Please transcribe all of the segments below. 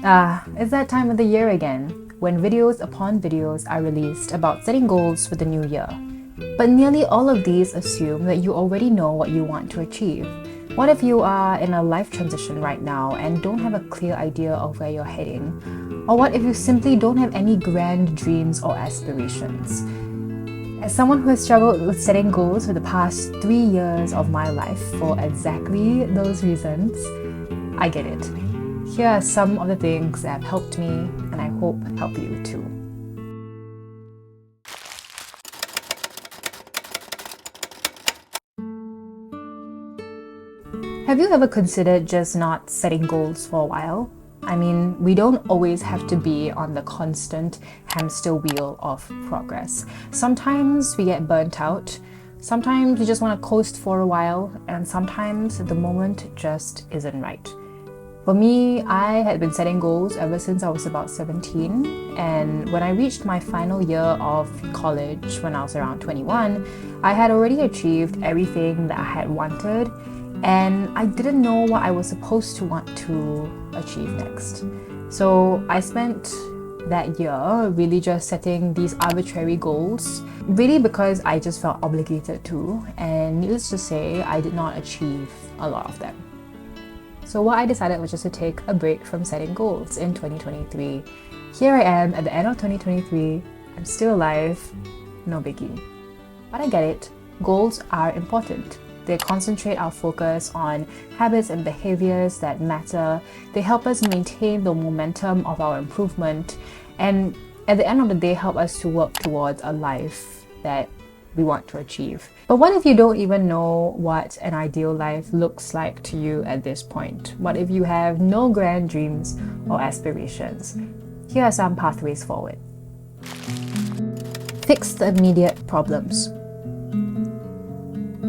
It's that time of the year again, when videos upon videos are released about setting goals for the new year. But nearly all of these assume that you already know what you want to achieve. What if you are in a life transition right now and don't have a clear idea of where you're heading? Or what if you simply don't have any grand dreams or aspirations? As someone who has struggled with setting goals for the past 3 years of my life for exactly those reasons, I get it. Here are some of the things that have helped me, and I hope help you too. Have you ever considered just not setting goals for a while? I mean, we don't always have to be on the constant hamster wheel of progress. Sometimes we get burnt out, sometimes we just want to coast for a while, and sometimes the moment just isn't right. For me, I had been setting goals ever since I was about 17, and when I reached my final year of college when I was around 21, I had already achieved everything that I had wanted, and I didn't know what I was supposed to want to achieve next. So I spent that year really just setting these arbitrary goals, really because I just felt obligated to, and needless to say, I did not achieve a lot of them. So what I decided was just to take a break from setting goals in 2023. Here I am at the end of 2023, I'm still alive, no biggie. But I get it, goals are important. They concentrate our focus on habits and behaviors that matter. They help us maintain the momentum of our improvement, and at the end of the day help us to work towards a life that we want to achieve. But what if you don't even know what an ideal life looks like to you at this point? What if you have no grand dreams or aspirations? Here are some pathways forward. Fix the immediate problems.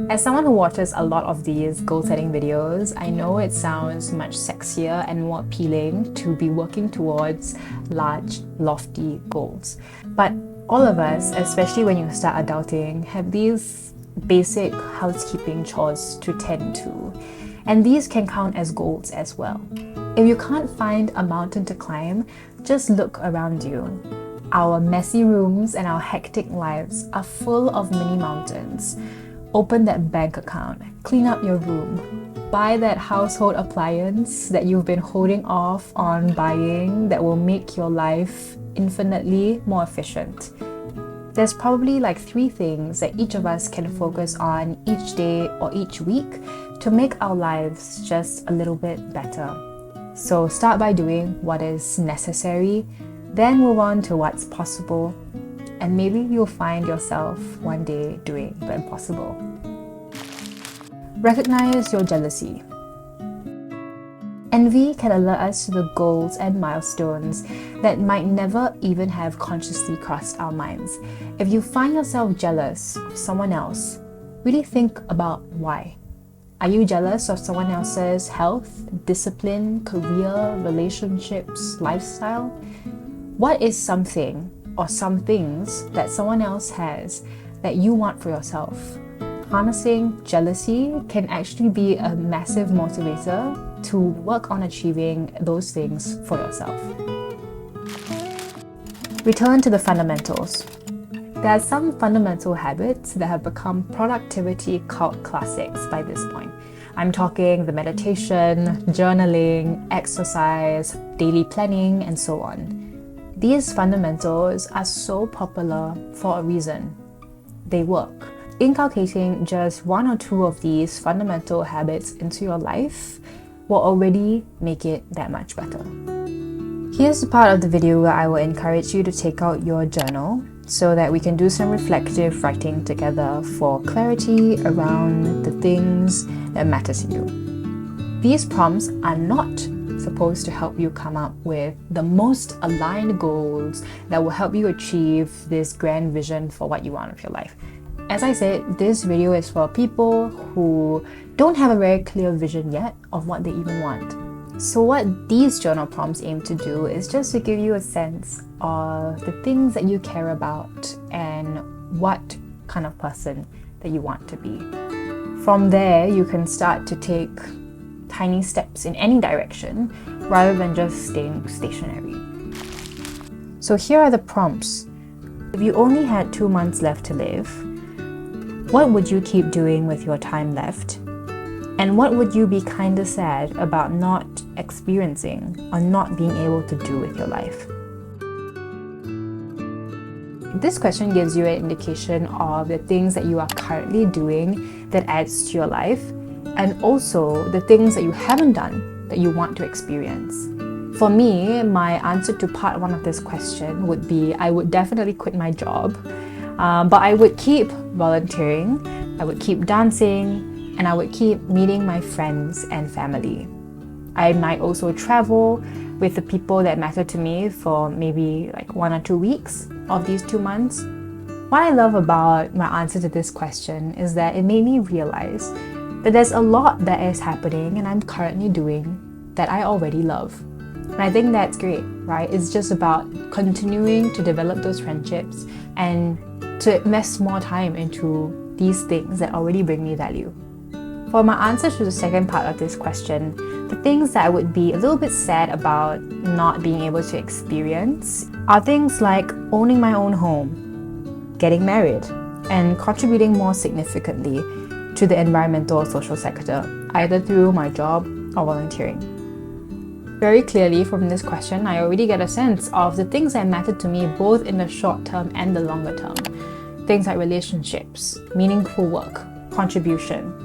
As someone who watches a lot of these goal-setting videos, I know it sounds much sexier and more appealing to be working towards large, lofty goals. But all of us, especially when you start adulting, have these basic housekeeping chores to tend to. And these can count as goals as well. If you can't find a mountain to climb, just look around you. Our messy rooms and our hectic lives are full of mini mountains. Open that bank account, clean up your room, buy that household appliance that you've been holding off on buying that will make your life infinitely more efficient. There's probably like 3 things that each of us can focus on each day or each week to make our lives just a little bit better. So start by doing what is necessary, then move on to what's possible, and maybe you'll find yourself one day doing the impossible. Recognize your jealousy. Envy can alert us to the goals and milestones that might never even have consciously crossed our minds. If you find yourself jealous of someone else, really think about why. Are you jealous of someone else's health, discipline, career, relationships, lifestyle? What is something or some things that someone else has that you want for yourself? Harnessing jealousy can actually be a massive motivator to work on achieving those things for yourself. Return to the fundamentals. There are some fundamental habits that have become productivity cult classics by this point. I'm talking the meditation, journaling, exercise, daily planning, and so on. These fundamentals are so popular for a reason. They work. Inculcating just 1 or 2 of these fundamental habits into your life will already make it that much better. Here's the part of the video where I will encourage you to take out your journal so that we can do some reflective writing together for clarity around the things that matter to you. These prompts are not supposed to help you come up with the most aligned goals that will help you achieve this grand vision for what you want of your life. As I said, this video is for people who don't have a very clear vision yet of what they even want. So what these journal prompts aim to do is just to give you a sense of the things that you care about and what kind of person that you want to be. From there, you can start to take tiny steps in any direction rather than just staying stationary. So here are the prompts. If you only had 2 months left to live, what would you keep doing with your time left? And what would you be kinda sad about not experiencing or not being able to do with your life? This question gives you an indication of the things that you are currently doing that adds to your life, and also the things that you haven't done that you want to experience. For me, my answer to part 1 of this question would be I would definitely quit my job, but I would keep volunteering, I would keep dancing, and I would keep meeting my friends and family. I might also travel with the people that matter to me for maybe like 1 or 2 weeks of these 2 months. What I love about my answer to this question is that it made me realize that there's a lot that is happening and I'm currently doing that I already love. And I think that's great, right? It's just about continuing to develop those friendships and to invest more time into these things that already bring me value. For my answer to the second part of this question, the things that I would be a little bit sad about not being able to experience are things like owning my own home, getting married, and contributing more significantly to the environmental or social sector, either through my job or volunteering. Very clearly from this question, I already get a sense of the things that matter to me both in the short term and the longer term. Things like relationships, meaningful work, contribution.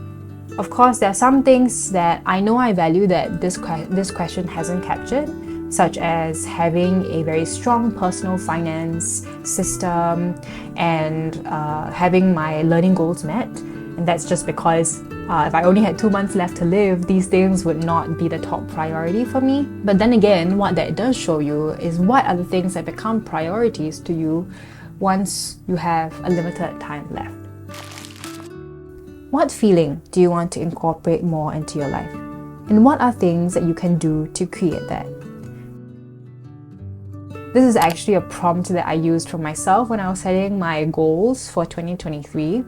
Of course, there are some things that I know I value that this question hasn't captured, such as having a very strong personal finance system and having my learning goals met. And that's just because if I only had 2 months left to live, these things would not be the top priority for me. But then again, what that does show you is what are the things that become priorities to you once you have a limited time left. What feeling do you want to incorporate more into your life? And what are things that you can do to create that? This is actually a prompt that I used for myself when I was setting my goals for 2023.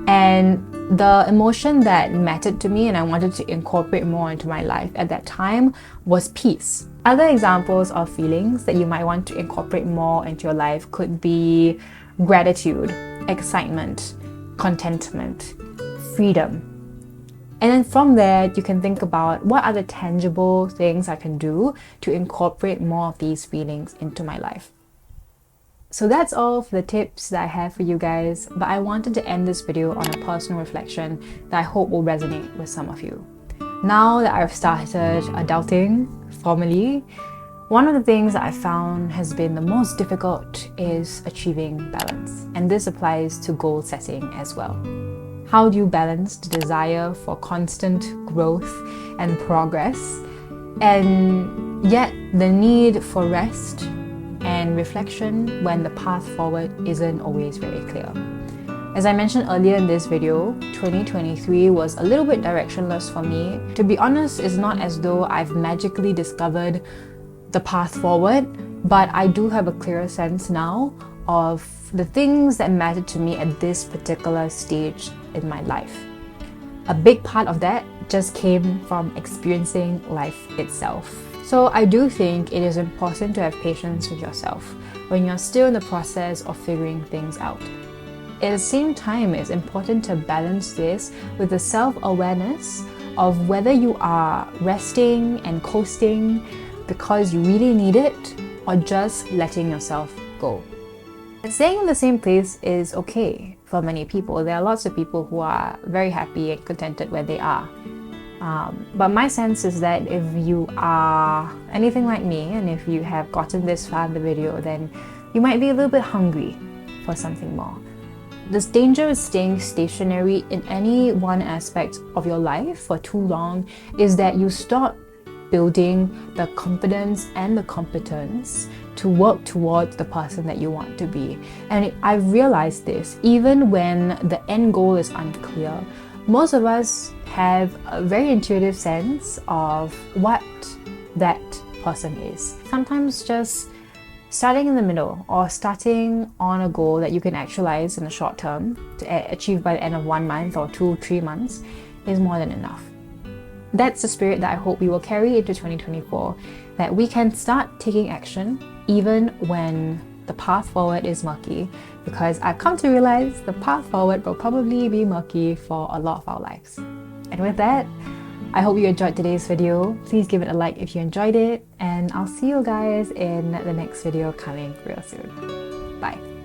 And the emotion that mattered to me and I wanted to incorporate more into my life at that time was peace. Other examples of feelings that you might want to incorporate more into your life could be gratitude, excitement, contentment, freedom. And then from there, you can think about what are the tangible things I can do to incorporate more of these feelings into my life. So that's all for the tips that I have for you guys, but I wanted to end this video on a personal reflection that I hope will resonate with some of you. Now that I've started adulting formally, one of the things that I found has been the most difficult is achieving balance. And this applies to goal setting as well. How do you balance the desire for constant growth and progress, and yet the need for rest and reflection when the path forward isn't always very clear? As I mentioned earlier in this video, 2023 was a little bit directionless for me. To be honest, it's not as though I've magically discovered the path forward, but I do have a clearer sense now of the things that matter to me at this particular stage in my life. A big part of that just came from experiencing life itself. So I do think it is important to have patience with yourself when you're still in the process of figuring things out. At the same time, it's important to balance this with the self-awareness of whether you are resting and coasting because you really need it or just letting yourself go. And staying in the same place is okay for many people. There are lots of people who are very happy and contented where they are. But my sense is that if you are anything like me and if you have gotten this far in the video, then you might be a little bit hungry for something more. The danger of staying stationary in any one aspect of your life for too long is that you stop building the confidence and the competence to work towards the person that you want to be. And I've realized this, even when the end goal is unclear, most of us have a very intuitive sense of what that person is. Sometimes just starting in the middle or starting on a goal that you can actualize in the short term to achieve by the end of 1 month or 2-3 months is more than enough. That's the spirit that I hope we will carry into 2024, that we can start taking action even when the path forward is murky, because I've come to realize the path forward will probably be murky for a lot of our lives. And with that, I hope you enjoyed today's video. Please give it a like if you enjoyed it, and I'll see you guys in the next video coming real soon. Bye.